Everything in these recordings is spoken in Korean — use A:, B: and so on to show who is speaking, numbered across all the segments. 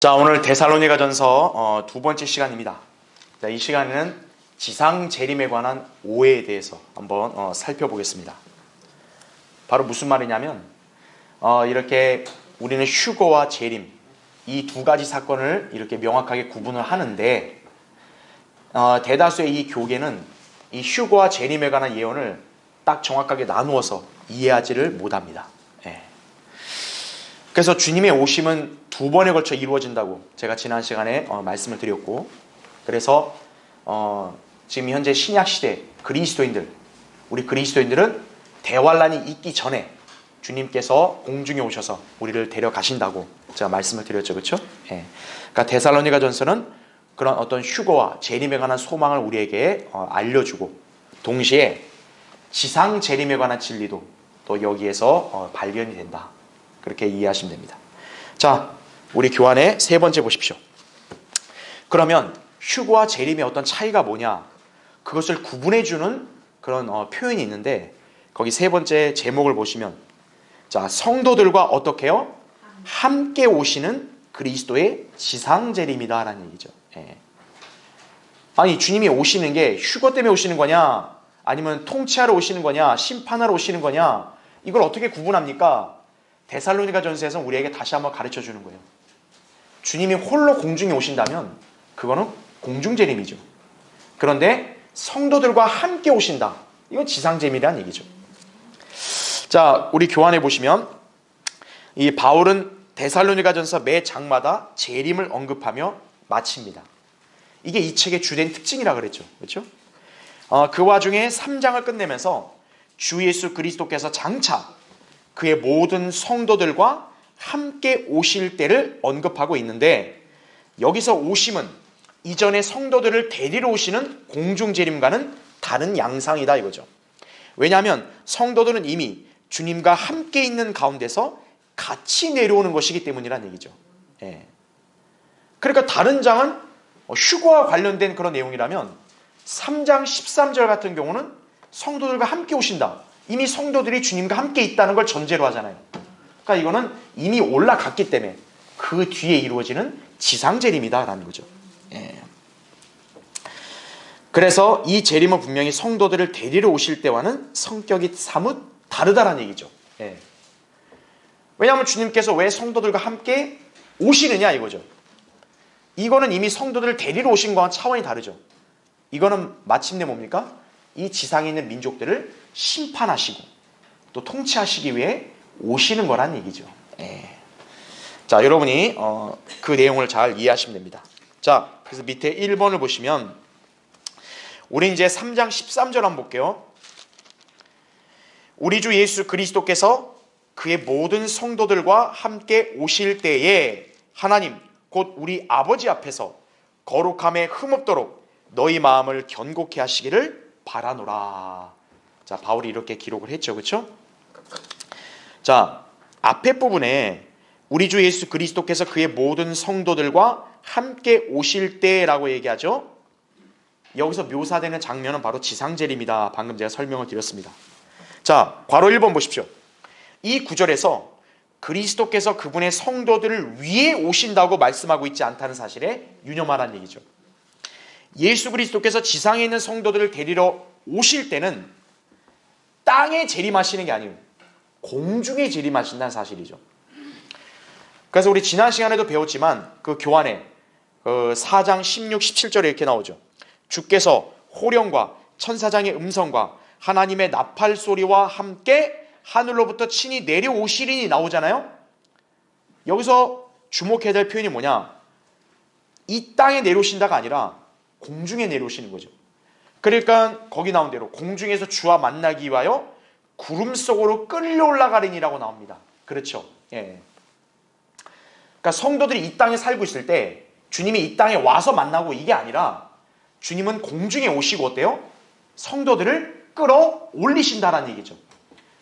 A: 자, 오늘 데살로니가전서 두 번째 시간입니다. 자, 이 시간에는 지상 재림에 관한 오해에 대해서 한번 살펴보겠습니다. 바로 무슨 말이냐면 이렇게 우리는 휴거와 재림 이 두 가지 사건을 이렇게 명확하게 구분을 하는데 대다수의 이 교계는 이 휴거와 재림에 관한 예언을 딱 정확하게 나누어서 이해하지를 못합니다. 그래서 주님의 오심은 두 번에 걸쳐 이루어진다고 제가 지난 시간에 말씀을 드렸고, 그래서 지금 현재 신약시대 그리스도인들, 우리 그리스도인들은 대환란이 있기 전에 주님께서 공중에 오셔서 우리를 데려가신다고 제가 말씀을 드렸죠. 그렇죠? 그러니까 데살로니가전서는 그런 어떤 휴거와 재림에 관한 소망을 우리에게 알려주고, 동시에 지상 재림에 관한 진리도 또 여기에서 발견이 된다, 그렇게 이해하시면 됩니다. 자, 우리 교환의 세 번째 보십시오. 그러면 휴거와 재림의 어떤 차이가 뭐냐, 그것을 구분해주는 그런 표현이 있는데, 거기 세 번째 제목을 보시면, 자, 성도들과 어떻게 해요? 함께 오시는 그리스도의 지상 재림이다 라는 얘기죠. 아니, 주님이 오시는 게 휴거 때문에 오시는 거냐, 아니면 통치하러 오시는 거냐, 심판하러 오시는 거냐, 이걸 어떻게 구분합니까? 데살로니가전서에서 우리에게 다시 한번 가르쳐 주는 거예요. 주님이 홀로 공중에 오신다면 그거는 공중재림이죠. 그런데 성도들과 함께 오신다, 이건 지상재림이라는 얘기죠. 자, 우리 교환해 보시면 이 바울은 데살로니가전서 매 장마다 재림을 언급하며 마칩니다. 이게 이 책의 주된 특징이라 그랬죠. 그렇죠? 그 와중에 3장을 끝내면서 주 예수 그리스도께서 장차 그의 모든 성도들과 함께 오실 때를 언급하고 있는데, 여기서 오심은 이전에 성도들을 데리러 오시는 공중재림과는 다른 양상이다 이거죠. 왜냐하면 성도들은 이미 주님과 함께 있는 가운데서 같이 내려오는 것이기 때문이라는 얘기죠. 그러니까 다른 장은 휴거와 관련된 그런 내용이라면 3장 13절 같은 경우는 성도들과 함께 오신다, 이미 성도들이 주님과 함께 있다는 걸 전제로 하잖아요. 그러니까 이거는 이미 올라갔기 때문에 그 뒤에 이루어지는 지상재림이다라는 거죠. 그래서 이 재림은 분명히 성도들을 데리러 오실 때와는 성격이 사뭇 다르다라는 얘기죠. 왜냐하면 주님께서 왜 성도들과 함께 오시느냐 이거죠. 이거는 이미 성도들을 데리러 오신 거와 차원이 다르죠. 이거는 마침내 뭡니까? 이 지상에 있는 민족들을 심판하시고 또 통치하시기 위해 오시는 거란 얘기죠. 자, 여러분이 그 내용을 잘 이해하시면 됩니다. 자, 그래서 밑에 1번을 보시면 우리 이제 3장 13절 한번 볼게요. 우리 주 예수 그리스도께서 그의 모든 성도들과 함께 오실 때에 하나님 곧 우리 아버지 앞에서 거룩함에 흠없도록 너희 마음을 견고케 하시기를 바라노라. 자, 바울이 이렇게 기록을 했죠. 그렇죠? 자, 앞에 부분에 우리 주 예수 그리스도께서 그의 모든 성도들과 함께 오실 때라고 얘기하죠. 여기서 묘사되는 장면은 바로 지상재림이다. 방금 제가 설명을 드렸습니다. 자, 괄호 1번 보십시오. 이 구절에서 그리스도께서 그분의 성도들을 위해 오신다고 말씀하고 있지 않다는 사실에 유념하라는 얘기죠. 예수 그리스도께서 지상에 있는 성도들을 데리러 오실 때는 땅에 재림하시는 게 아니에요. 공중에 재림하신다는 사실이죠. 그래서 우리 지난 시간에도 배웠지만 그 교환에 4장 16, 17절에 이렇게 나오죠. 주께서 호령과 천사장의 음성과 하나님의 나팔 소리와 함께 하늘로부터 친히 내려오시리니 나오잖아요. 여기서 주목해야 될 표현이 뭐냐, 이 땅에 내려오신다가 아니라 공중에 내려오시는 거죠. 그러니까 거기 나온 대로 공중에서 주와 만나기 위하여 구름 속으로 끌려 올라가리니라고 나옵니다. 그렇죠? 그러니까 성도들이 이 땅에 살고 있을 때 주님이 이 땅에 와서 만나고 이게 아니라 주님은 공중에 오시고 어때요? 성도들을 끌어올리신다라는 얘기죠.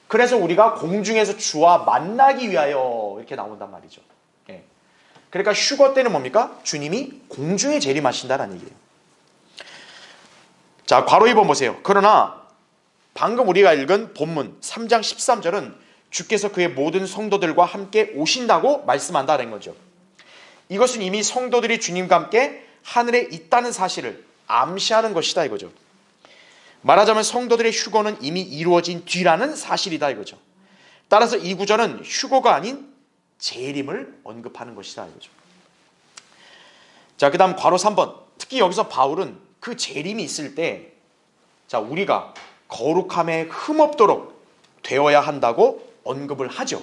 A: 그래서 우리가 공중에서 주와 만나기 위하여 이렇게 나온단 말이죠. 그러니까 휴거 때는 뭡니까? 주님이 공중에 재림하신다라는 얘기예요. 자, 괄호 2번 보세요. 그러나 방금 우리가 읽은 본문 3장 13절은 주께서 그의 모든 성도들과 함께 오신다고 말씀한다는 거죠. 이것은 이미 성도들이 주님과 함께 하늘에 있다는 사실을 암시하는 것이다 이거죠. 말하자면 성도들의 휴거는 이미 이루어진 뒤라는 사실이다 이거죠. 따라서 이 구절은 휴거가 아닌 재림을 언급하는 것이다 이거죠. 자, 그 다음 괄호 3번. 특히 여기서 바울은 그 재림이 있을 때 우리가 거룩함에 흠없도록 되어야 한다고 언급을 하죠.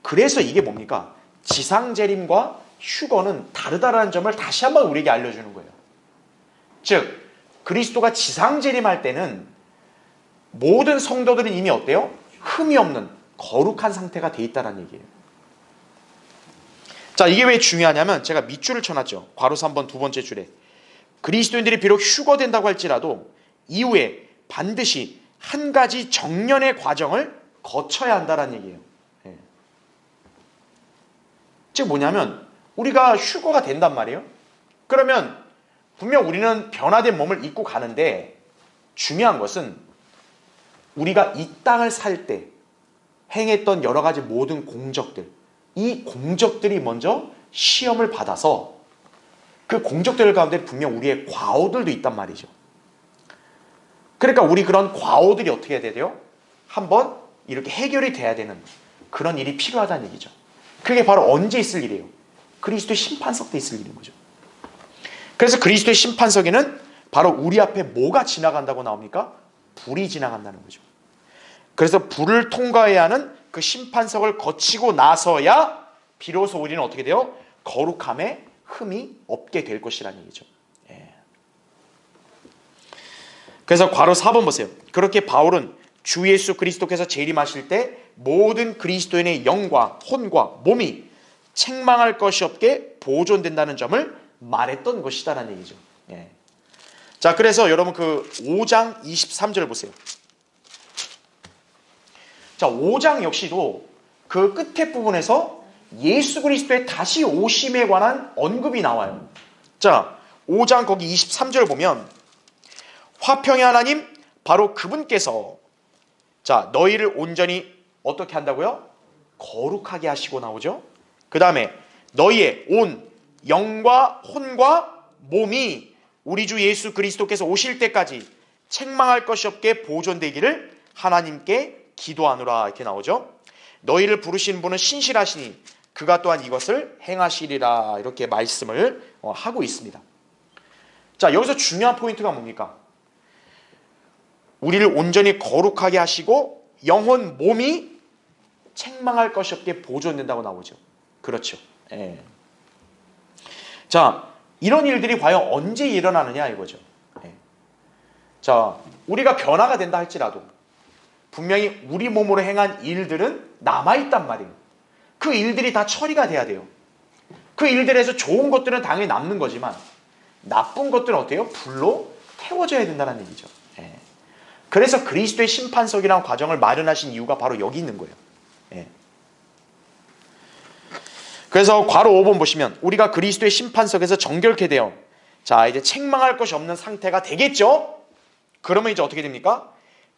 A: 그래서 이게 뭡니까? 지상 재림과 휴거는 다르다라는 점을 다시 한번 우리에게 알려주는 거예요. 즉 그리스도가 지상 재림할 때는 모든 성도들은 이미 어때요? 흠이 없는 거룩한 상태가 돼 있다는 얘기예요. 자, 이게 왜 중요하냐면 제가 밑줄을 쳐놨죠. 괄호 3번 두 번째 줄에 그리스도인들이 비록 휴거된다고 할지라도 이후에 반드시 한 가지 정년의 과정을 거쳐야 한다는 얘기예요. 즉 뭐냐면 우리가 휴거가 된단 말이에요. 그러면 분명 우리는 변화된 몸을 입고 가는데 중요한 것은 우리가 이 땅을 살 때 행했던 여러 가지 모든 공적들, 이 공적들이 먼저 시험을 받아서 그 공적들 가운데 분명 우리의 과오들도 있단 말이죠. 그러니까 우리 그런 과오들이 어떻게 해야 돼요? 한번 이렇게 해결이 돼야 되는 그런 일이 필요하다는 얘기죠. 그게 바로 언제 있을 일이에요? 그리스도의 심판석 때 있을 일인 거죠. 그래서 그리스도의 심판석에는 바로 우리 앞에 뭐가 지나간다고 나옵니까? 불이 지나간다는 거죠. 그래서 불을 통과해야 하는 그 심판석을 거치고 나서야 비로소 우리는 어떻게 돼요? 거룩함에 흠이 없게 될 것이라는 얘기죠. 그래서 괄호 4번 보세요. 그렇게 바울은 주 예수 그리스도께서 재림하실 때 모든 그리스도인의 영과 혼과 몸이 책망할 것이 없게 보존된다는 점을 말했던 것이다라는 얘기죠. 자, 그래서 여러분 그 5장 23절 보세요. 자, 5장 역시도 그 끝에 부분에서 예수 그리스도의 다시 오심에 관한 언급이 나와요. 자, 5장 거기 23절 보면 화평의 하나님 바로 그분께서 너희를 온전히 어떻게 한다고요? 거룩하게 하시고 나오죠. 그 다음에 너희의 온 영과 혼과 몸이 우리 주 예수 그리스도께서 오실 때까지 책망할 것이 없게 보존되기를 하나님께 기도하노라 이렇게 나오죠. 너희를 부르신 분은 신실하시니 그가 또한 이것을 행하시리라 이렇게 말씀을 하고 있습니다. 자, 여기서 중요한 포인트가 뭡니까? 우리를 온전히 거룩하게 하시고 영혼 몸이 책망할 것이 없게 보존된다고 나오죠. 그렇죠. 자, 이런 일들이 과연 언제 일어나느냐 이거죠. 자, 우리가 변화가 된다 할지라도 분명히 우리 몸으로 행한 일들은 남아있단 말이에요. 그 일들이 다 처리가 돼야 돼요. 그 일들에서 좋은 것들은 당연히 남는 거지만 나쁜 것들은 어때요? 불로 태워져야 된다는 얘기죠. 그래서 그리스도의 심판석이라는 과정을 마련하신 이유가 바로 여기 있는 거예요. 그래서 괄호 5번 보시면 우리가 그리스도의 심판석에서 정결케 되어 이제 책망할 것이 없는 상태가 되겠죠. 그러면 이제 어떻게 됩니까?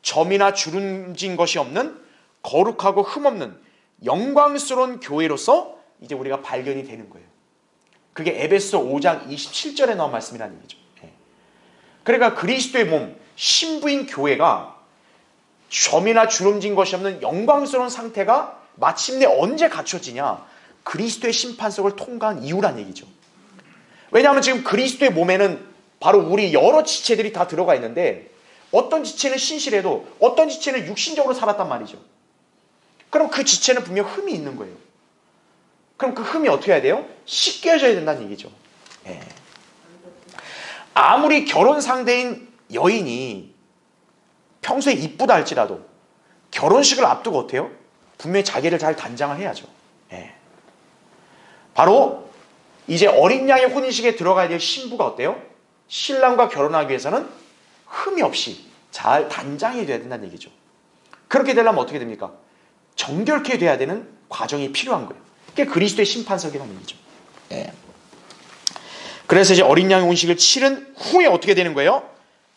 A: 점이나 주름진 것이 없는 거룩하고 흠없는 영광스러운 교회로서 이제 우리가 발견이 되는 거예요. 그게 에베소 5장 27절에 나온 말씀이라는 얘기죠. 그러니까 그리스도의 몸 신부인 교회가 점이나 주름진 것이 없는 영광스러운 상태가 마침내 언제 갖춰지냐? 그리스도의 심판석을 통과한 이유란 얘기죠. 왜냐하면 지금 그리스도의 몸에는 바로 우리 여러 지체들이 다 들어가 있는데 어떤 지체는 신실해도 어떤 지체는 육신적으로 살았단 말이죠. 그럼 그 지체는 분명 흠이 있는 거예요. 그럼 그 흠이 어떻게 해야 돼요? 씻겨져야 된다는 얘기죠. 아무리 결혼 상대인 여인이 평소에 이쁘다 할지라도 결혼식을 앞두고 어때요? 분명히 자기를 잘 단장을 해야죠. 바로 이제 어린 양의 혼인식에 들어가야 될 신부가 어때요? 신랑과 결혼하기 위해서는 흠이 없이 잘 단장이 돼야 된다는 얘기죠. 그렇게 되려면 어떻게 됩니까? 정결케 돼야 되는 과정이 필요한 거예요. 그게 그리스도의 심판석이라는 얘기죠. 그래서 이제 어린 양의 혼인식을 치른 후에 어떻게 되는 거예요?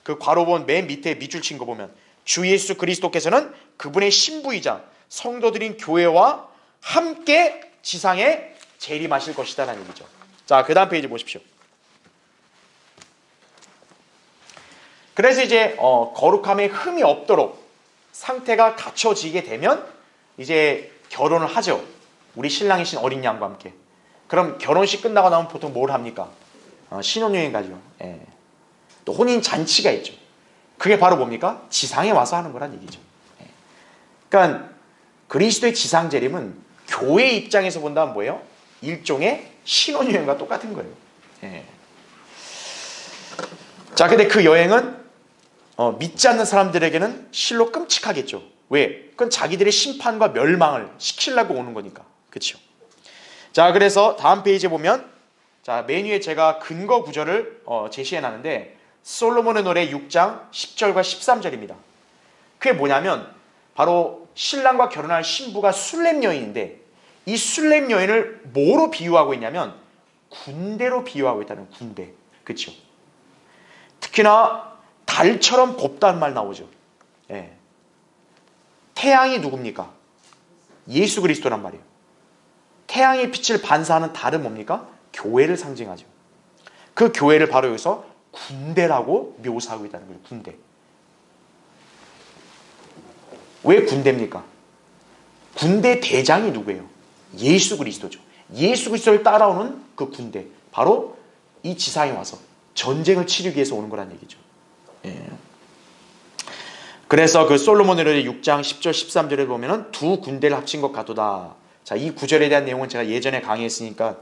A: 그 괄호본 맨 밑에 밑줄 친 거 보면 주 예수 그리스도께서는 그분의 신부이자 성도들인 교회와 함께 지상에 재림하실 것이다라는 얘기죠. 자, 그 다음 페이지 보십시오. 그래서 이제 거룩함에 흠이 없도록 상태가 갖춰지게 되면 이제 결혼을 하죠. 우리 신랑이신 어린 양과 함께. 그럼 결혼식 끝나고 나면 보통 뭘 합니까? 신혼여행 가죠. 예. 또 혼인 잔치가 있죠. 그게 바로 뭡니까? 지상에 와서 하는 거란 얘기죠. 예. 그러니까 그리스도의 지상 재림은 교회 입장에서 본다면 뭐예요? 일종의 신혼여행과 똑같은 거예요. 예. 자, 근데 그 여행은 믿지 않는 사람들에게는 실로 끔찍하겠죠. 왜? 그건 자기들의 심판과 멸망을 시키려고 오는 거니까. 그렇죠? 자, 그래서 다음 페이지에 보면 자, 맨 위에 제가 근거 구절을 제시해 놨는데 솔로몬의 노래 6장 10절과 13절입니다. 그게 뭐냐면 바로 신랑과 결혼할 신부가 술렘 여인인데 이 술렘 여인을 뭐로 비유하고 있냐면 군대로 비유하고 있다는 군대. 그렇죠? 특히나 달처럼 곱다는 말 나오죠. 예. 태양이 누굽니까? 예수 그리스도란 말이에요. 태양의 빛을 반사하는 달은 뭡니까? 교회를 상징하죠. 그 교회를 바로 여기서 군대라고 묘사하고 있다는 거예요. 군대. 왜 군대입니까? 군대 대장이 누구예요? 예수 그리스도죠. 예수 그리스도를 따라오는 그 군대. 바로 이 지상에 와서 전쟁을 치르기 위해서 오는 거란 얘기죠. 예. 그래서 그 솔로몬의 노래 6장 10절 13절에 보면은 두 군대를 합친 것 같도다. 자, 이 구절에 대한 내용은 제가 예전에 강의했으니까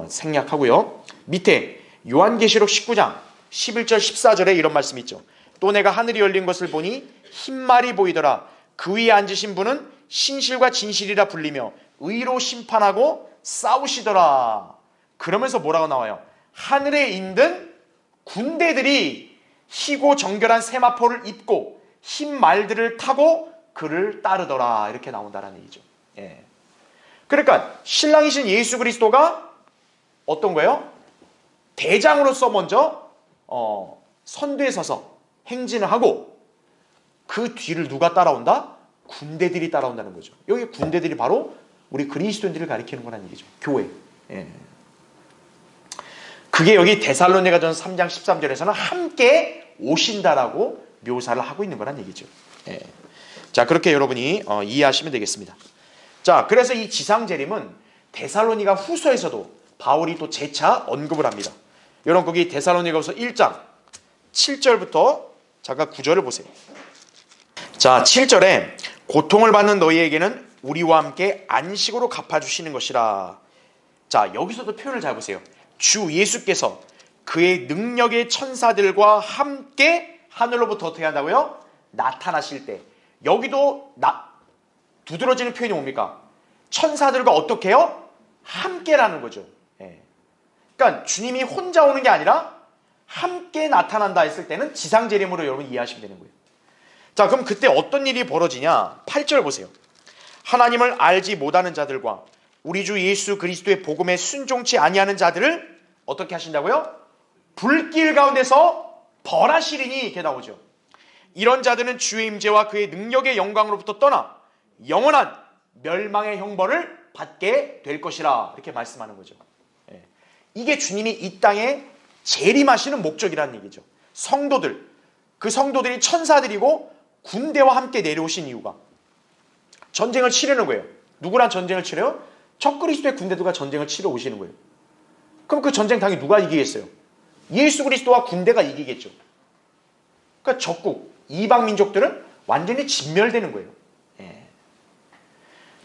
A: 생략하고요. 밑에 요한계시록 19장 11절 14절에 이런 말씀이 있죠. 또 내가 하늘이 열린 것을 보니 흰 말이 보이더라. 그 위에 앉으신 분은 신실과 진실이라 불리며 의로 심판하고 싸우시더라. 그러면서 뭐라고 나와요? 하늘에 있는 군대들이 희고 정결한 세마포를 입고 흰 말들을 타고 그를 따르더라. 이렇게 나온다는 얘기죠. 예. 그러니까 신랑이신 예수 그리스도가 어떤 거예요? 대장으로서 먼저 선두에 서서 행진을 하고 그 뒤를 누가 따라온다? 군대들이 따라온다는 거죠. 여기 군대들이 바로 우리 그리스도인들을 가리키는 거라는 얘기죠. 교회. 예. 그게 여기 데살로니가전서 3장 13절에서는 함께 오신다라고 묘사를 하고 있는 거란 얘기죠. 예. 자, 그렇게 여러분이 이해하시면 되겠습니다. 자, 그래서 이 지상재림은 데살로니가 후서에서도 바울이 또 재차 언급을 합니다. 여러분 거기 데살로니가후서 1장 7절부터 잠깐 9절을 보세요. 자, 7절에 고통을 받는 너희에게는 우리와 함께 안식으로 갚아주시는 것이라. 자, 여기서도 표현을 잘 보세요. 주 예수께서 그의 능력의 천사들과 함께 하늘로부터 어떻게 한다고요? 나타나실 때. 여기도 두드러지는 표현이 뭡니까? 천사들과 어떻게 해요? 함께라는 거죠. 예. 그러니까 주님이 혼자 오는 게 아니라 함께 나타난다 했을 때는 지상재림으로 여러분 이해하시면 되는 거예요. 자, 그럼 그때 어떤 일이 벌어지냐? 8절 보세요. 하나님을 알지 못하는 자들과 우리 주 예수 그리스도의 복음에 순종치 아니하는 자들을 어떻게 하신다고요? 불길 가운데서 벌하시리니 이렇게 나오죠. 이런 자들은 주의 임재와 그의 능력의 영광으로부터 떠나 영원한 멸망의 형벌을 받게 될 것이라 이렇게 말씀하는 거죠. 예. 이게 주님이 이 땅에 재림하시는 목적이라는 얘기죠. 성도들, 그 성도들이 천사들이고 군대와 함께 내려오신 이유가 전쟁을 치르는 거예요. 누구랑 전쟁을 치러요? 적그리스도의 군대들과 전쟁을 치러 오시는 거예요. 그럼 그 전쟁 당연히 누가 이기겠어요? 예수 그리스도와 군대가 이기겠죠. 그러니까 적국, 이방 민족들은 완전히 진멸되는 거예요. 예.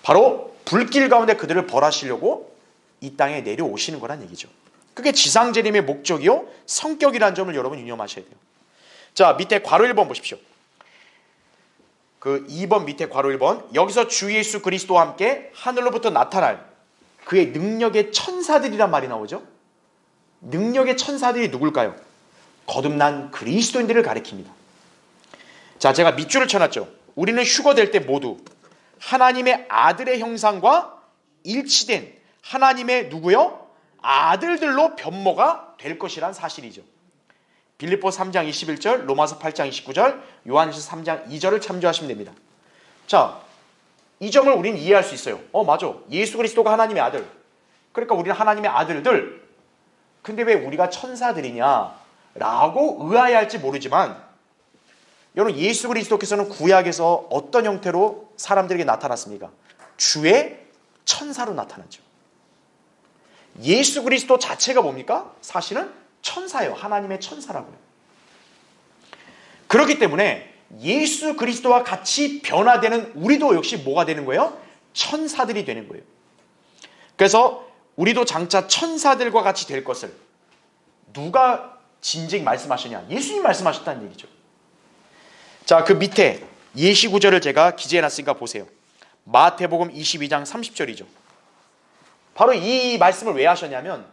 A: 바로 불길 가운데 그들을 벌하시려고 이 땅에 내려오시는 거란 얘기죠. 그게 지상재림의 목적이요 성격이라는 점을 여러분 유념하셔야 돼요. 자, 밑에 괄호 1번 보십시오. 그 2번 밑에 괄호 1번. 여기서 주 예수 그리스도와 함께 하늘로부터 나타날 그의 능력의 천사들이란 말이 나오죠. 능력의 천사들이 누굴까요? 거듭난 그리스도인들을 가리킵니다. 자, 제가 밑줄을 쳐놨죠. 우리는 휴거될 때 모두 하나님의 아들의 형상과 일치된 하나님의 누구요? 아들들로 변모가 될 것이란 사실이죠. 빌립보 3장 21절, 로마서 8장 29절, 요한일서 3장 2절을 참조하시면 됩니다. 자, 이 점을 우리는 이해할 수 있어요. 맞아. 예수 그리스도가 하나님의 아들. 그러니까 우리는 하나님의 아들들. 근데 왜 우리가 천사들이냐 라고 의아해할지 모르지만, 여러분, 예수 그리스도께서는 구약에서 어떤 형태로 사람들에게 나타났습니까? 주의 천사로 나타나죠. 예수 그리스도 자체가 뭡니까? 사실은 천사예요. 하나님의 천사라고요. 그렇기 때문에 예수 그리스도와 같이 변화되는 우리도 역시 뭐가 되는 거예요? 천사들이 되는 거예요. 그래서 우리도 장차 천사들과 같이 될 것을 누가 진즉 말씀하시냐? 예수님 말씀하셨다는 얘기죠. 자, 그 밑에 예시 구절을 제가 기재해놨으니까 보세요. 마태복음 22장 30절이죠. 바로 이 말씀을 왜 하셨냐면,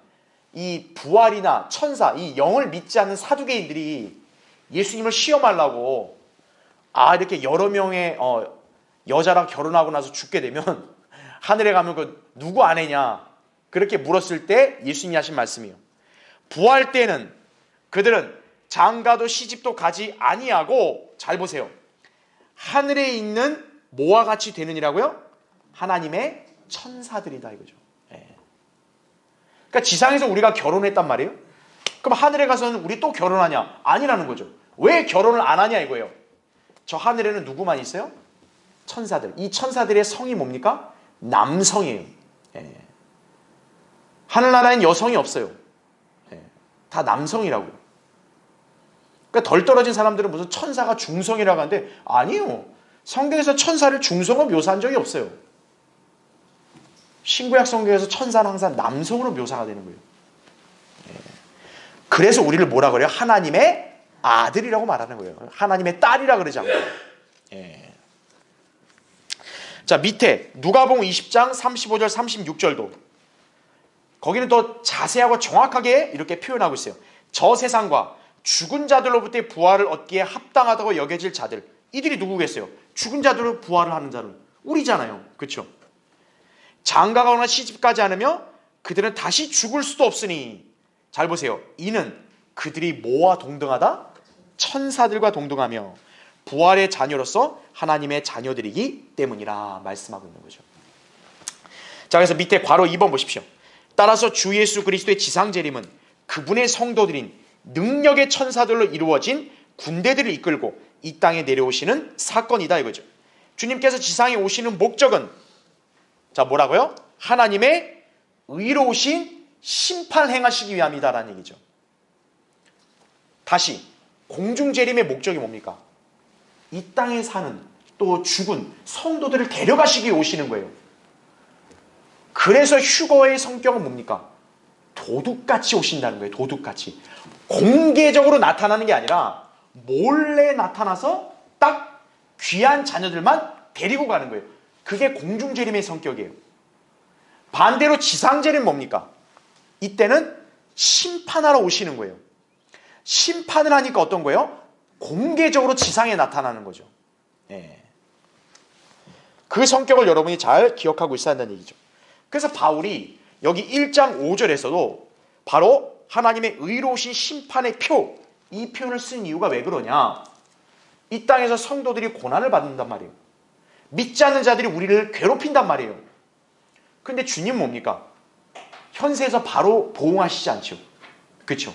A: 이 부활이나 천사, 이 영을 믿지 않는 사두개인들이 예수님을 시험하려고 이렇게 여러 명의 여자랑 결혼하고 나서 죽게 되면 하늘에 가면 그 누구 아내냐 그렇게 물었을 때 예수님이 하신 말씀이에요. 부활 때는 그들은 장가도 시집도 가지 아니하고, 잘 보세요, 하늘에 있는 뭐와 같이 되느니라고요? 하나님의 천사들이다 이거죠. 그러니까 지상에서 우리가 결혼했단 말이에요. 그럼 하늘에 가서는 우리 또 결혼하냐? 아니라는 거죠. 왜 결혼을 안 하냐 이거예요. 저 하늘에는 누구만 있어요? 천사들. 이 천사들의 성이 뭡니까? 남성이에요. 하늘나라엔 여성이 없어요. 다 남성이라고요. 그러니까 덜 떨어진 사람들은 무슨 천사가 중성이라고 하는데, 아니에요. 성경에서 천사를 중성으로 묘사한 적이 없어요. 신구약 성경에서 천사는 항상 남성으로 묘사가 되는 거예요. 그래서 우리를 뭐라 그래요? 하나님의 아들이라고 말하는 거예요. 하나님의 딸이라 그러지 않고. 자, 밑에 누가복음 20장 35절 36절도 거기는 더 자세하고 정확하게 이렇게 표현하고 있어요. 저 세상과 죽은 자들로부터의 부활을 얻기에 합당하다고 여겨질 자들, 이들이 누구겠어요? 죽은 자들로 부활을 하는 자는 우리잖아요. 그렇죠? 장가가거나 시집가지 않으며 그들은 다시 죽을 수도 없으니, 잘 보세요, 이는 그들이 뭐와 동등하다? 천사들과 동등하며 부활의 자녀로서 하나님의 자녀들이기 때문이라 말씀하고 있는 거죠. 자, 그래서 밑에 괄호 2번 보십시오. 따라서 주 예수 그리스도의 지상재림은 그분의 성도들인 능력의 천사들로 이루어진 군대들을 이끌고 이 땅에 내려오시는 사건이다 이거죠. 주님께서 지상에 오시는 목적은, 자, 뭐라고요? 하나님의 의로우신 심판 행하시기 위함이다라는 얘기죠. 다시, 공중재림의 목적이 뭡니까? 이 땅에 사는 또 죽은 성도들을 데려가시기 위해 오시는 거예요. 그래서 휴거의 성격은 뭡니까? 도둑같이 오신다는 거예요. 도둑같이. 공개적으로 나타나는 게 아니라 몰래 나타나서 딱 귀한 자녀들만 데리고 가는 거예요. 그게 공중재림의 성격이에요. 반대로 지상재림은 뭡니까? 이때는 심판하러 오시는 거예요. 심판을 하니까 어떤 거예요? 공개적으로 지상에 나타나는 거죠. 그 성격을 여러분이 잘 기억하고 있어야 한다는 얘기죠. 그래서 바울이 여기 1장 5절에서도 바로 하나님의 의로우신 심판의 표, 이 표현을 쓴 이유가 왜 그러냐? 이 땅에서 성도들이 고난을 받는단 말이에요. 믿지 않는 자들이 우리를 괴롭힌단 말이에요. 근데 주님 뭡니까? 현세에서 바로 보응하시지 않죠. 그렇죠?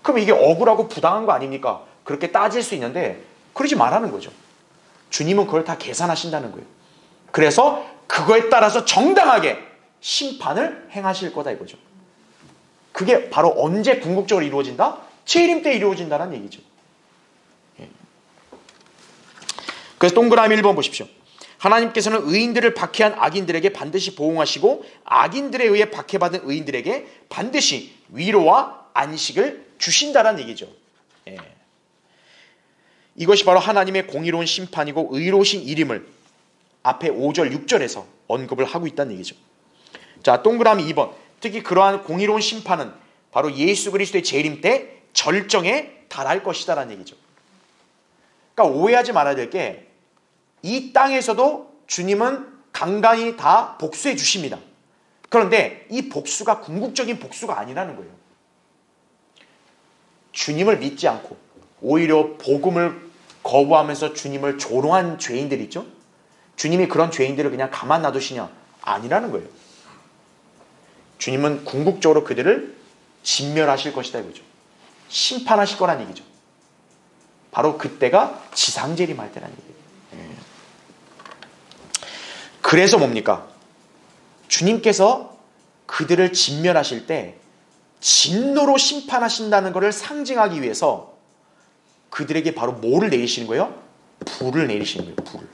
A: 그럼 이게 억울하고 부당한 거 아닙니까? 그렇게 따질 수 있는데 그러지 말라는 거죠. 주님은 그걸 다 계산하신다는 거예요. 그래서 그거에 따라서 정당하게 심판을 행하실 거다 이거죠. 그게 바로 언제 궁극적으로 이루어진다? 재림 때 이루어진다는 얘기죠. 그래서 동그라미 1번 보십시오. 하나님께서는 의인들을 박해한 악인들에게 반드시 보응하시고 악인들에 의해 박해받은 의인들에게 반드시 위로와 안식을 주신다는 얘기죠. 이것이 바로 하나님의 공의로운 심판이고 의로우신 일임을 앞에 5절 6절에서 언급을 하고 있다는 얘기죠. 자, 동그라미 2번. 특히 그러한 공의로운 심판은 바로 예수 그리스도의 재림 때 절정에 달할 것이다라는 얘기죠. 그러니까 오해하지 말아야 될 게, 이 땅에서도 주님은 간간히 다 복수해 주십니다. 그런데 이 복수가 궁극적인 복수가 아니라는 거예요. 주님을 믿지 않고 오히려 복음을 거부하면서 주님을 조롱한 죄인들 있죠? 주님이 그런 죄인들을 그냥 가만 놔두시냐? 아니라는 거예요. 주님은 궁극적으로 그들을 진멸하실 것이다 이거죠. 심판하실 거란 얘기죠. 바로 그때가 지상재림할 때란 얘기예요. 그래서 뭡니까? 주님께서 그들을 진멸하실 때 진노로 심판하신다는 것을 상징하기 위해서 그들에게 바로 뭐를 내리시는 거예요? 불을 내리시는 거예요. 불을.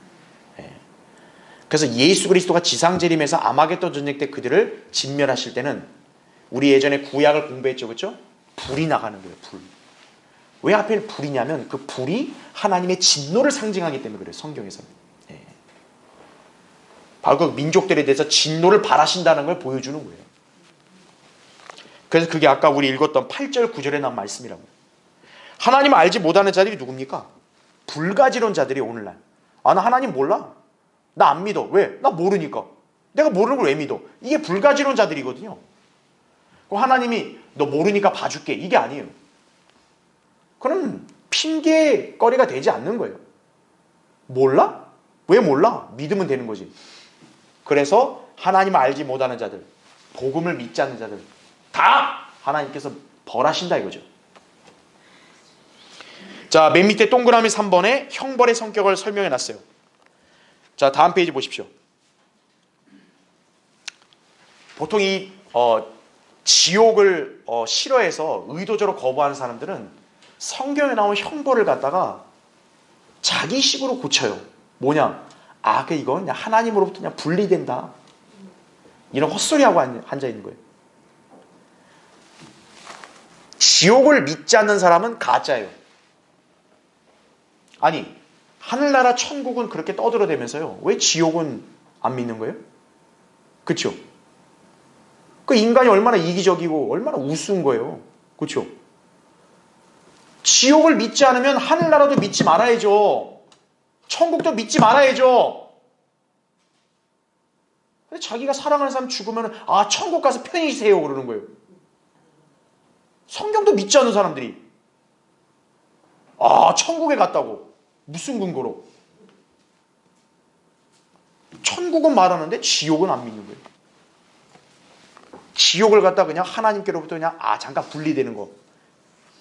A: 그래서 예수 그리스도가 지상재림에서 아마겟돈 전쟁 때 그들을 진멸하실 때는 우리 예전에 구약을 공부했죠. 그렇죠? 불이 나가는 거예요. 불. 왜 하필 불이냐면 그 불이 하나님의 진노를 상징하기 때문에 그래요. 성경에서는. 바로 그 민족들에 대해서 진노를 바라신다는 걸 보여주는 거예요. 그래서 그게 아까 우리 읽었던 8절 9절에 나온 말씀이라고요. 하나님을 알지 못하는 자들이 누굽니까? 불가지론 자들이 오늘날. 아, 나 하나님 몰라. 나 안 믿어. 왜? 나 모르니까. 내가 모르는 걸 왜 믿어? 이게 불가지론 자들이거든요. 그럼 하나님이 너 모르니까 봐줄게. 이게 아니에요. 그럼 핑계거리가 되지 않는 거예요. 몰라? 왜 몰라? 믿으면 되는 거지. 그래서 하나님을 알지 못하는 자들, 복음을 믿지 않는 자들 다 하나님께서 벌하신다 이거죠. 자, 맨 밑에 동그라미 3번에 형벌의 성격을 설명해 놨어요. 자, 다음 페이지 보십시오. 보통 이 지옥을 싫어해서 의도적으로 거부하는 사람들은 성경에 나온 형벌을 갖다가 자기식으로 고쳐요. 뭐냐? 아, 이건 그냥 하나님으로부터 그냥 분리된다. 이런 헛소리하고 앉아 있는 거예요. 지옥을 믿지 않는 사람은 가짜예요. 아니, 하늘나라 천국은 그렇게 떠들어대면서요. 왜 지옥은 안 믿는 거예요? 그렇죠? 그 인간이 얼마나 이기적이고 얼마나 우스운 거예요. 그렇죠? 지옥을 믿지 않으면 하늘나라도 믿지 말아야죠. 천국도 믿지 말아야죠. 근데 자기가 사랑하는 사람 죽으면 아, 천국 가서 편히 세요 그러는 거예요. 성경도 믿지 않는 사람들이 아, 천국에 갔다고. 무슨 근거로? 천국은 말하는데 지옥은 안 믿는 거예요. 지옥을 갖다 그냥 하나님께로부터 그냥 잠깐 분리되는 거.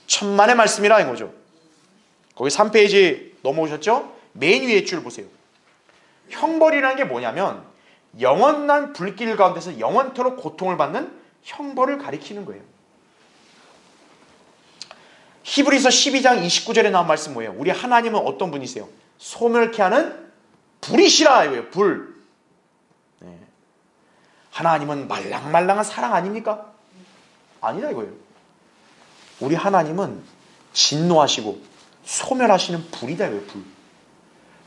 A: 천만의 말씀이라 이거죠. 거기 3페이지 넘어오셨죠? 맨 위에 줄 보세요. 형벌이라는 게 뭐냐면 영원한 불길 가운데서 영원토록 고통을 받는 형벌을 가리키는 거예요. 히브리서 12장 29절에 나온 말씀 뭐예요? 우리 하나님은 어떤 분이세요? 소멸케 하는 불이시라 이거예요. 불. 네. 하나님은 말랑말랑한 사랑 아닙니까? 아니다 이거예요. 우리 하나님은 진노하시고 소멸하시는 불이다 이거예요. 불.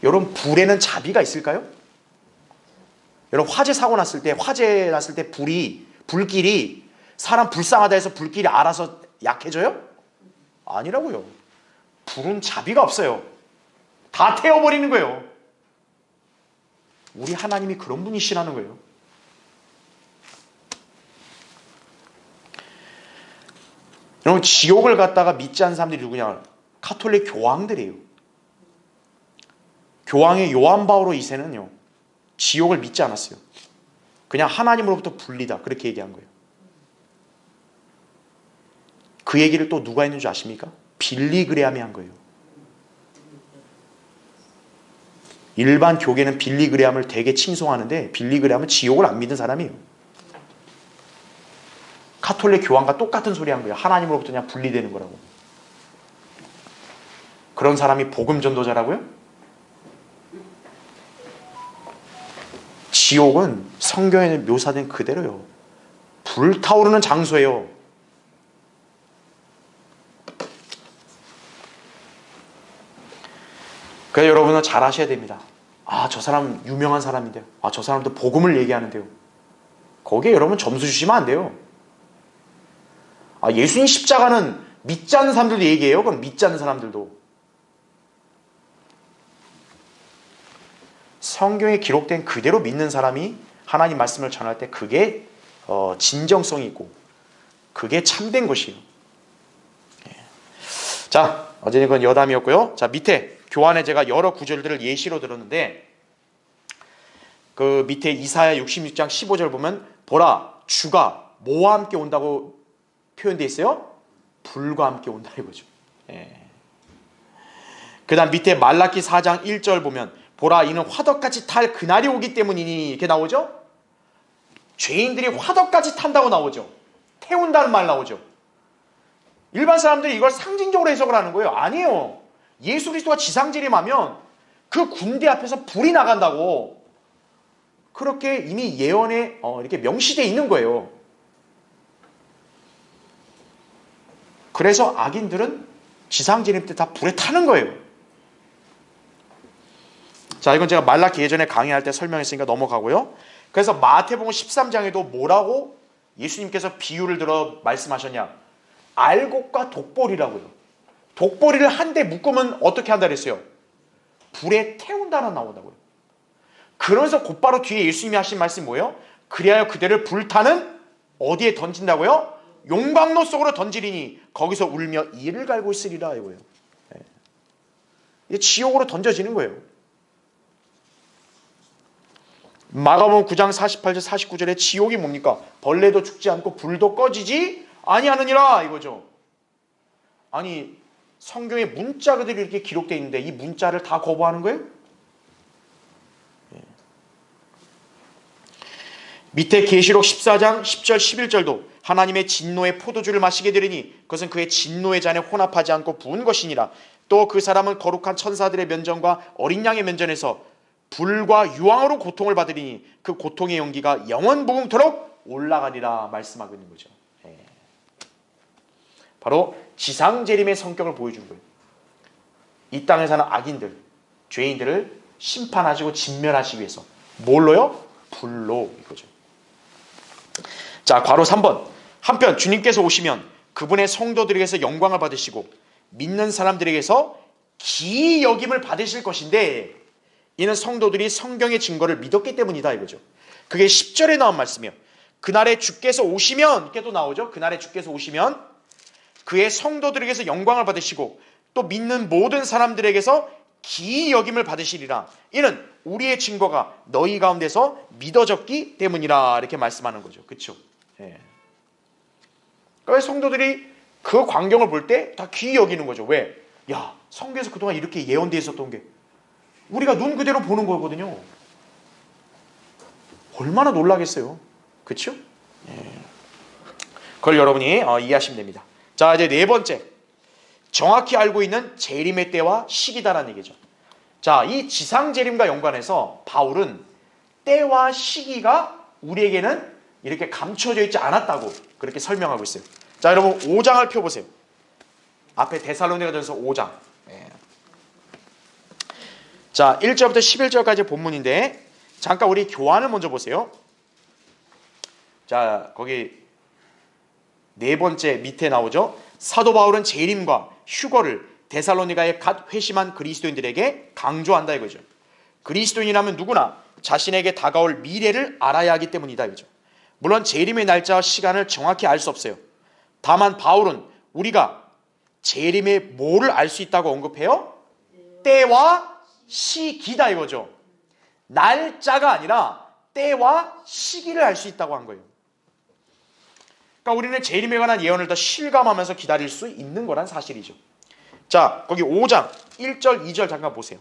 A: 여러분, 불에는 자비가 있을까요? 여러분, 화재 사고 났을 때 불길이 사람 불쌍하다 해서 불길이 알아서 약해져요? 아니라고요. 불은 자비가 없어요. 다 태워버리는 거예요. 우리 하나님이 그런 분이시라는 거예요. 여러분, 지옥을 갖다가 믿지 않는 사람들이 누구냐? 가톨릭 교황들이에요. 교황의 요한 바오로 2세는요. 지옥을 믿지 않았어요. 그냥 하나님으로부터 분리다. 그렇게 얘기한 거예요. 그 얘기를 또 누가 했는지 아십니까? 빌리그레암이 한 거예요. 일반 교계는 빌리그레암을 되게 칭송하는데 빌리그레암은 지옥을 안 믿는 사람이에요. 가톨릭 교황과 똑같은 소리 한 거예요. 하나님으로부터 그냥 분리되는 거라고. 그런 사람이 복음 전도자라고요? 지옥은 성경에 묘사된 그대로요. 불타오르는 장소예요. 그래서 여러분은 잘 아셔야 됩니다. 아, 저 사람 유명한 사람인데요. 아, 저 사람도 복음을 얘기하는데요. 거기에 여러분 점수 주시면 안 돼요. 아, 예수님 십자가는 믿지 않는 사람들도 얘기해요. 그럼 믿지 않는 사람들도. 성경에 기록된 그대로 믿는 사람이 하나님 말씀을 전할 때 그게 진정성이 있고 그게 참된 것이에요. 자, 어제는 그건 여담이었고요. 자, 밑에 교환에 제가 여러 구절들을 예시로 들었는데 그 밑에 이사야 66장 15절 보면 보라, 주가 뭐와 함께 온다고 표현되어 있어요? 불과 함께 온다 이거죠. 예. 그 다음 밑에 말라기 4장 1절 보면 보라 이는 화덕같이 탈 그날이 오기 때문이니 이렇게 나오죠. 죄인들이 화덕같이 탄다고 나오죠. 태운다는 말 나오죠. 일반 사람들이 이걸 상징적으로 해석을 하는 거예요. 아니에요. 예수 그리스도가 지상재림하면 그 군대 앞에서 불이 나간다고 그렇게 이미 예언에 이렇게 명시되어 있는 거예요. 그래서 악인들은 지상재림 때 다 불에 타는 거예요. 자, 이건 제가 말라기 예전에 강의할 때 설명했으니까 넘어가고요. 그래서 마태복음 13장에도 뭐라고 예수님께서 비유를 들어 말씀하셨냐? 알곡과 독보리라고요. 독보리를 한 대 묶으면 어떻게 한다 그랬어요? 불에 태운다는 나온다고요. 그러면서 곧바로 뒤에 예수님이 하신 말씀이 뭐예요? 그리하여 그대를 불타는 어디에 던진다고요? 용광로 속으로 던지리니 거기서 울며 이를 갈고 있으리라 이거예요. 이게 지옥으로 던져지는 거예요. 마가복음 9장 48절 49절에 지옥이 뭡니까? 벌레도 죽지 않고 불도 꺼지지 아니하느니라 이거죠. 아니 성경에 문자 그대로 이렇게 기록되어 있는데 이 문자를 다 거부하는 거예요? 밑에 계시록 14장 10절 11절도 하나님의 진노의 포도주를 마시게 되리니 그것은 그의 진노의 잔에 혼합하지 않고 부은 것이니라. 또 그 사람은 거룩한 천사들의 면전과 어린 양의 면전에서 불과 유황으로 고통을 받으리니 그 고통의 연기가 영원무궁토록 올라가리라 말씀하고 있는 거죠. 바로 지상재림의 성격을 보여준 거예요. 이 땅에 사는 악인들, 죄인들을 심판하시고 진멸하시기 위해서 뭘로요? 불로 이거죠. 자, 괄호 3번. 한편 주님께서 오시면 그분의 성도들에게서 영광을 받으시고 믿는 사람들에게서 기이 여김을 받으실 것인데 이는 성도들이 성경의 증거를 믿었기 때문이다 이거죠. 그게 10절에 나온 말씀이에요. 그날에 주께서 오시면 이렇게 또 나오죠. 그날에 주께서 오시면 그의 성도들에게서 영광을 받으시고 또 믿는 모든 사람들에게서 기이 여김을 받으시리라. 이는 우리의 증거가 너희 가운데서 믿어졌기 때문이라 이렇게 말씀하는 거죠. 그렇죠? 예. 그러니까 성도들이 그 광경을 볼 때 다 기이 여기는 거죠. 왜? 야, 성경에서 그동안 이렇게 예언되어 있었던 게 우리가 눈 그대로 보는 거거든요. 얼마나 놀라겠어요. 그렇죠? 예. 그걸 여러분이 이해하시면 됩니다. 자, 이제 네 번째. 정확히 알고 있는 재림의 때와 시기다라는 얘기죠. 자, 이 지상재림과 연관해서 바울은 때와 시기가 우리에게는 이렇게 감춰져 있지 않았다고 그렇게 설명하고 있어요. 자, 여러분 5장을 펴보세요. 앞에 데살로니가전서 5장. 자, 1절부터 11절까지 본문인데 잠깐 우리 교환을 먼저 보세요. 자, 거기 네 번째 밑에 나오죠. 사도 바울은 재림과 휴거를 데살로니가에 갓 회심한 그리스도인들에게 강조한다 이거죠. 그리스도인이라면 누구나 자신에게 다가올 미래를 알아야 하기 때문이다 이거죠. 물론 재림의 날짜와 시간을 정확히 알 수 없어요. 다만 바울은 우리가 재림의 뭐를 알 수 있다고 언급해요? 때와 시기다 이거죠. 날짜가 아니라 때와 시기를 알 수 있다고 한 거예요. 그러니까 우리는 재림에 관한 예언을 더 실감하면서 기다릴 수 있는 거란 사실이죠. 자, 거기 5장 1절 2절 잠깐 보세요.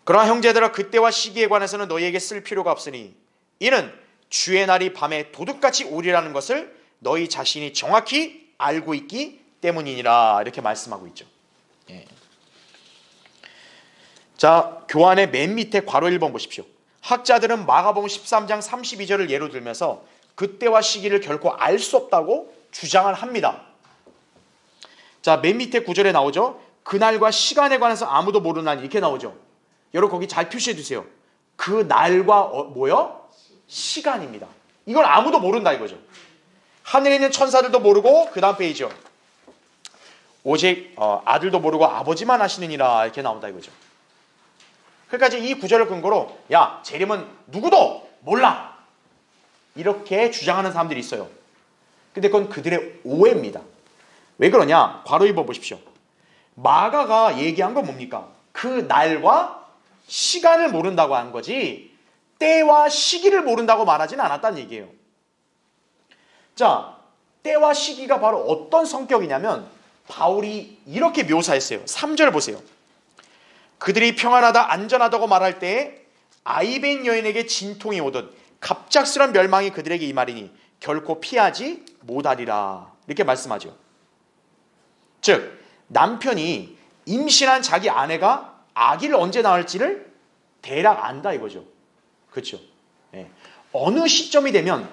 A: 그러나 형제들아 그때와 시기에 관해서는 너희에게 쓸 필요가 없으니 이는 주의 날이 밤에 도둑같이 오리라는 것을 너희 자신이 정확히 알고 있기 때문이니라 이렇게 말씀하고 있죠. 예. 자, 교환의 맨 밑에 괄호 1번 보십시오. 학자들은 마가복음 13장 32절을 예로 들면서 그때와 시기를 결코 알 수 없다고 주장을 합니다. 자, 맨 밑에 구절에 나오죠. 그날과 시간에 관해서 아무도 모르는 날 이렇게 나오죠. 여러분 거기 잘 표시해 두세요. 그 날과 뭐요? 시간입니다. 이걸 아무도 모른다 이거죠. 하늘에 있는 천사들도 모르고 그 다음 페이지요. 오직 아들도 모르고 아버지만 아시느니라 이렇게 나온다 이거죠. 그러니까 이 구절을 근거로 야, 재림은 누구도 몰라 이렇게 주장하는 사람들이 있어요. 근데 그건 그들의 오해입니다. 왜 그러냐? 괄호 2번 보십시오. 마가가 얘기한 건 뭡니까? 그 날과 시간을 모른다고 한 거지 때와 시기를 모른다고 말하지는 않았다는 얘기예요. 자, 때와 시기가 바로 어떤 성격이냐면 바울이 이렇게 묘사했어요. 3절 보세요. 그들이 평안하다 안전하다고 말할 때에 아이벤 여인에게 진통이 오듯 갑작스런 멸망이 그들에게 임하리니 결코 피하지 못하리라. 이렇게 말씀하죠. 즉 남편이 임신한 자기 아내가 아기를 언제 낳을지를 대략 안다 이거죠. 그렇죠? 네. 어느 시점이 되면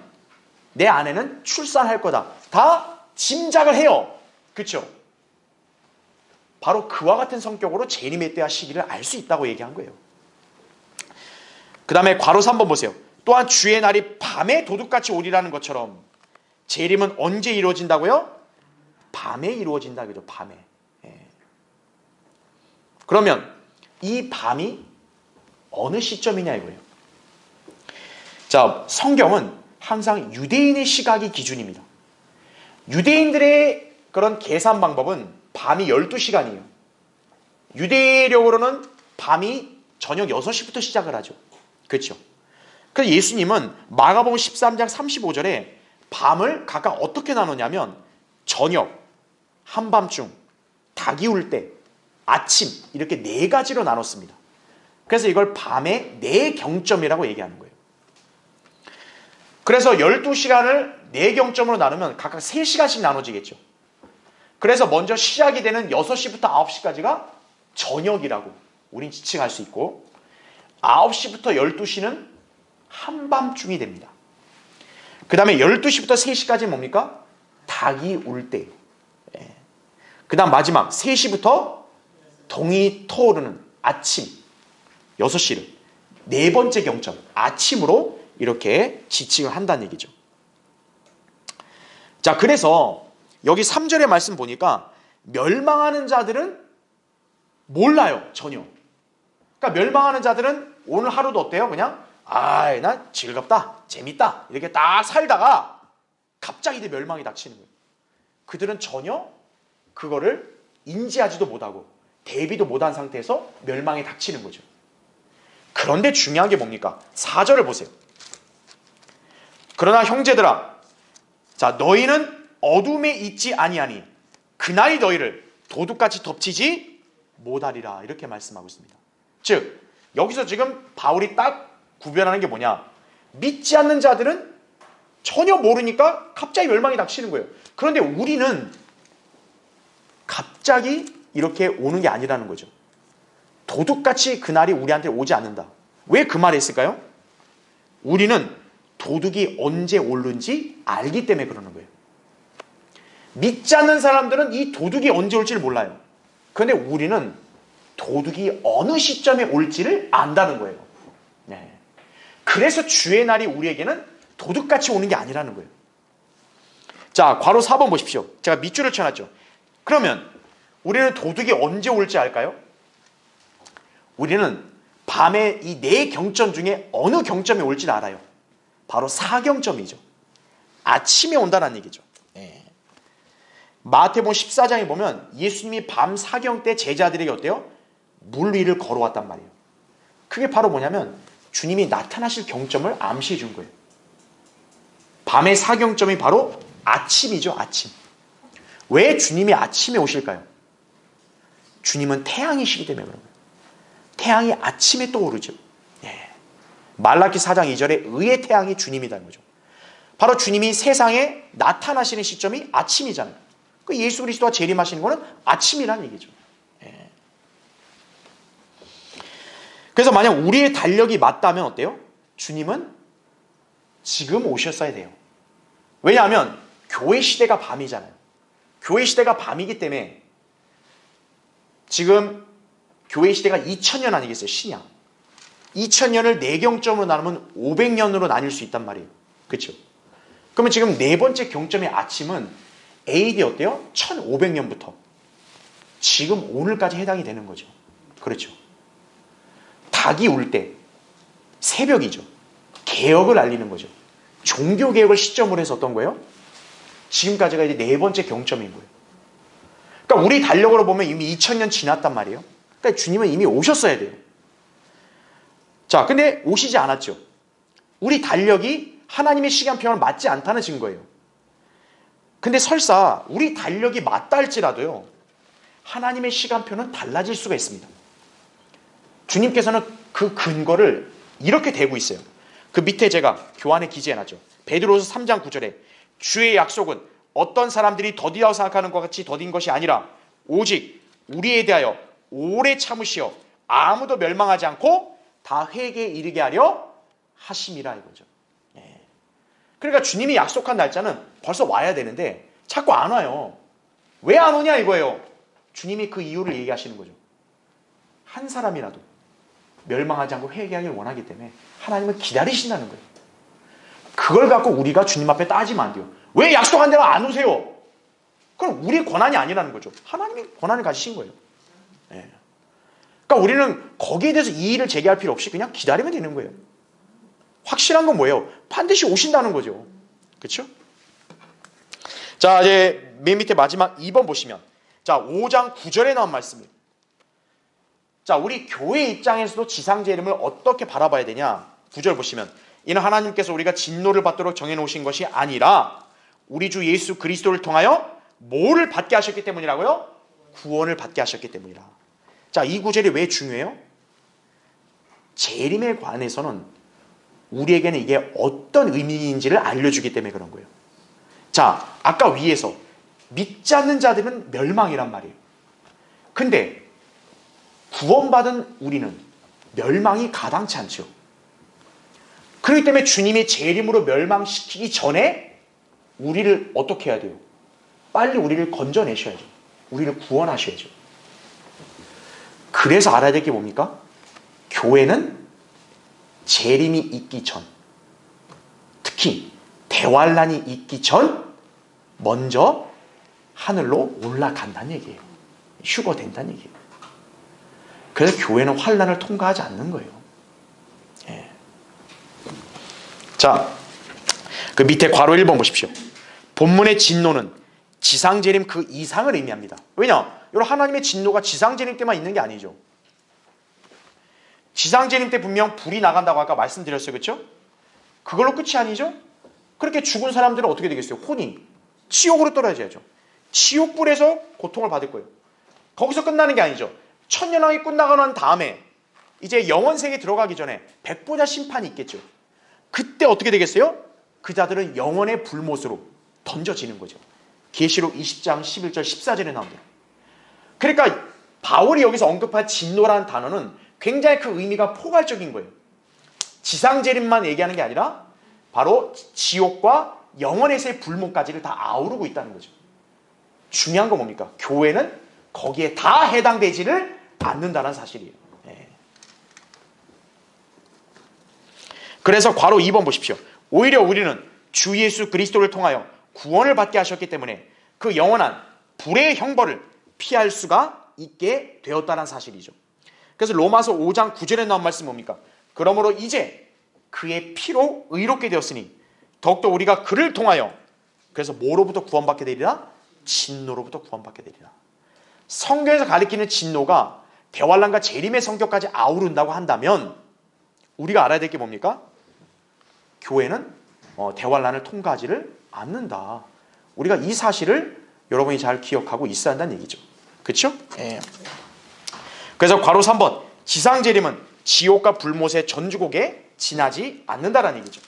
A: 내 아내는 출산할 거다. 다 짐작을 해요. 그렇죠? 바로 그와 같은 성격으로 재림의 때와 시기를 알 수 있다고 얘기한 거예요. 그 다음에 괄호서 한번 보세요. 또한 주의 날이 밤에 도둑같이 오리라는 것처럼 재림은 언제 이루어진다고요? 밤에 이루어진다. 그죠? 밤에. 예. 그러면 이 밤이 어느 시점이냐 이거예요. 자, 성경은 항상 유대인의 시각이 기준입니다. 유대인들의 그런 계산 방법은 밤이 12시간이에요. 유대력으로는 밤이 저녁 6시부터 시작을 하죠. 그렇죠? 그래서 예수님은 마가복음 13장 35절에 밤을 각각 어떻게 나누냐면 저녁, 한밤중, 닭이 울 때, 아침 이렇게 4가지로 나눴습니다. 그래서 이걸 밤의 4경점이라고 얘기하는 거예요. 그래서 12시간을 4경점으로 나누면 각각 3시간씩 나눠지겠죠. 그래서 먼저 시작이 되는 6시부터 9시까지가 저녁이라고 우린 지칭할 수 있고 9시부터 12시는 한밤중이 됩니다. 그 다음에 12시부터 3시까지는 뭡니까? 닭이 울 때. 그 다음 마지막 3시부터 동이 터오르는 아침 6시를 4번째 경점 아침으로 이렇게 지칭을 한다는 얘기죠. 자, 그래서 여기 3절의 말씀 보니까 멸망하는 자들은 몰라요. 전혀. 그러니까 멸망하는 자들은 오늘 하루도 어때요? 그냥 나 즐겁다, 재밌다 이렇게 딱 살다가 갑자기 멸망이 닥치는 거예요. 그들은 전혀 그거를 인지하지도 못하고 대비도 못한 상태에서 멸망이 닥치는 거죠. 그런데 중요한 게 뭡니까? 4절을 보세요. 그러나 형제들아, 자 너희는 어둠에 있지 아니하니 그날이 너희를 도둑같이 덮치지 못하리라 이렇게 말씀하고 있습니다. 즉 여기서 지금 바울이 딱 구별하는 게 뭐냐? 믿지 않는 자들은 전혀 모르니까 갑자기 멸망이 닥치는 거예요. 그런데 우리는 갑자기 이렇게 오는 게 아니라는 거죠. 도둑같이 그날이 우리한테 오지 않는다. 왜 그 말을 했을까요? 우리는 도둑이 언제 오는지 알기 때문에 그러는 거예요. 믿지 않는 사람들은 이 도둑이 언제 올지를 몰라요. 그런데 우리는 도둑이 어느 시점에 올지를 안다는 거예요. 네. 그래서 주의 날이 우리에게는 도둑같이 오는 게 아니라는 거예요. 자, 괄호 4번 보십시오. 제가 밑줄을 쳐놨죠. 그러면 우리는 도둑이 언제 올지 알까요? 우리는 밤에 이 4경점 중에 어느 경점에 올지를 알아요. 바로 4경점이죠. 아침에 온다는 얘기죠. 네. 마태복음 14장에 보면 예수님이 밤 4경 때 제자들에게 어때요? 물 위를 걸어왔단 말이에요. 그게 바로 뭐냐면 주님이 나타나실 경점을 암시해 준 거예요. 밤의 4경점이 바로 아침이죠. 아침. 왜 주님이 아침에 오실까요? 주님은 태양이시기 때문에 그런 거예요. 태양이 아침에 떠오르죠. 예. 말라기 4장 2절에 의의 태양이 주님이라는 거죠. 바로 주님이 세상에 나타나시는 시점이 아침이잖아요. 그 예수 그리스도가 재림하시는 거는 아침이라는 얘기죠. 예. 그래서 만약 우리의 달력이 맞다면 어때요? 주님은 지금 오셨어야 돼요. 왜냐하면 교회 시대가 밤이잖아요. 교회 시대가 밤이기 때문에 지금 교회 시대가 2000년 아니겠어요? 신약. 2000년을 4경점으로 나누면 500년으로 나뉠 수 있단 말이에요. 그렇죠? 그러면 지금 4번째 경점의 아침은 AD 어때요? 1500년부터 지금 오늘까지 해당이 되는 거죠. 그렇죠? 닭이 울 때 새벽이죠. 개혁을 알리는 거죠. 종교개혁을 시점으로 해서 어떤 거예요? 지금까지가 이제 4번째 경점인 거예요. 그러니까 우리 달력으로 보면 이미 2000년 지났단 말이에요. 그러니까 주님은 이미 오셨어야 돼요. 자, 근데 오시지 않았죠. 우리 달력이 하나님의 시간표랑 맞지 않다는 증거예요. 근데 설사 우리 달력이 맞다 할지라도요, 하나님의 시간표는 달라질 수가 있습니다. 주님께서는 그 근거를 이렇게 대고 있어요. 그 밑에 제가 교환에 기재해놨죠. 베드로서 3장 9절에 주의 약속은 어떤 사람들이 더디다고 생각하는 것 같이 더딘 것이 아니라 오직 우리에 대하여 오래 참으시어 아무도 멸망하지 않고 다 회개에 이르게 하려 하심이라 이거죠. 그러니까 주님이 약속한 날짜는 벌써 와야 되는데 자꾸 안 와요. 왜 안 오냐 이거예요. 주님이 그 이유를 얘기하시는 거죠. 한 사람이라도 멸망하지 않고 회개하길 원하기 때문에 하나님은 기다리신다는 거예요. 그걸 갖고 우리가 주님 앞에 따지면 안 돼요. 왜 약속한 대로 안 오세요? 그럼 우리의 권한이 아니라는 거죠. 하나님이 권한을 가지신 거예요. 그러니까 우리는 거기에 대해서 이의를 제기할 필요 없이 그냥 기다리면 되는 거예요. 확실한 건 뭐예요? 반드시 오신다는 거죠. 그렇죠? 자, 이제 맨 밑에 마지막 2번 보시면, 자, 5장 9절에 나온 말씀이에요. 자, 우리 교회 입장에서도 지상제 이름을 어떻게 바라봐야 되냐? 9절 보시면, 이는 하나님께서 우리가 진노를 받도록 정해놓으신 것이 아니라 우리 주 예수 그리스도를 통하여 뭐를 받게 하셨기 때문이라고요? 구원을 받게 하셨기 때문이라. 자, 이 구절이 왜 중요해요? 재림에 관해서는 우리에게는 이게 어떤 의미인지를 알려주기 때문에 그런 거예요. 자, 아까 위에서 믿지 않는 자들은 멸망이란 말이에요. 근데 구원받은 우리는 멸망이 가당치 않죠. 그렇기 때문에 주님이 재림으로 멸망시키기 전에 우리를 어떻게 해야 돼요? 빨리 우리를 건져내셔야죠. 우리를 구원하셔야죠. 그래서 알아야 될 게 뭡니까? 교회는 재림이 있기 전, 특히 대환란이 있기 전 먼저 하늘로 올라간다는 얘기예요. 휴거된다는 얘기예요. 그래서 교회는 환란을 통과하지 않는 거예요. 예. 자, 그 밑에 괄호 1번 보십시오. 본문의 진노는 지상재림 그 이상을 의미합니다. 왜냐? 여러분, 하나님의 진노가 지상재림 때만 있는 게 아니죠. 지상재림 때 분명 불이 나간다고 아까 말씀드렸어요. 그렇죠? 그걸로 끝이 아니죠? 그렇게 죽은 사람들은 어떻게 되겠어요? 혼이 지옥으로 떨어져야죠. 지옥불에서 고통을 받을 거예요. 거기서 끝나는 게 아니죠. 천년왕이 끝나고 난 다음에 이제 영원세계에 들어가기 전에 백보자 심판이 있겠죠. 그때 어떻게 되겠어요? 그 자들은 영원의 불못으로 던져지는 거죠. 계시록 20장 11절 14절에 나옵니다. 그러니까 바울이 여기서 언급한 진노라는 단어는 굉장히 그 의미가 포괄적인 거예요. 지상재림만 얘기하는 게 아니라 바로 지옥과 영원에서의 불못까지를 다 아우르고 있다는 거죠. 중요한 건 뭡니까? 교회는 거기에 다 해당되지를 않는다는 사실이에요. 그래서 괄호 2번 보십시오. 오히려 우리는 주 예수 그리스도를 통하여 구원을 받게 하셨기 때문에 그 영원한 불의 형벌을 피할 수가 있게 되었다는 사실이죠. 그래서 로마서 5장 9절에 나온 말씀 뭡니까? 그러므로 이제 그의 피로 의롭게 되었으니 더욱더 우리가 그를 통하여 그래서 뭐로부터 구원받게 되리라? 진노로부터 구원받게 되리라. 성경에서 가리키는 진노가 대환란과 재림의 성격까지 아우른다고 한다면 우리가 알아야 될 게 뭡니까? 교회는 대환란을 통과하지를 않는다. 우리가 이 사실을 여러분이 잘 기억하고 있어야 한다는 얘기죠. 그렇죠? 예. 그래서 괄호 3번 지상재림은 지옥과 불못의 전주곡에 지나지 않는다라는 얘기죠.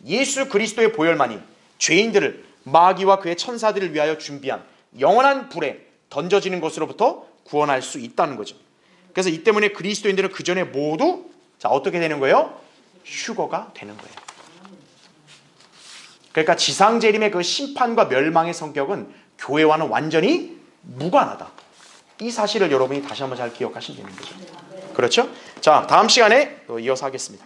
A: 예수 그리스도의 보혈만이 죄인들을 마귀와 그의 천사들을 위하여 준비한 영원한 불에 던져지는 것으로부터 구원할 수 있다는 거죠. 그래서 이 때문에 그리스도인들은 그 전에 모두 자 어떻게 되는 거예요? 휴거가 되는 거예요. 그러니까 지상재림의 그 심판과 멸망의 성격은 교회와는 완전히 무관하다. 이 사실을 여러분이 다시 한번 잘 기억하시면 되는 거죠. 그렇죠? 자, 다음 시간에 또 이어서 하겠습니다.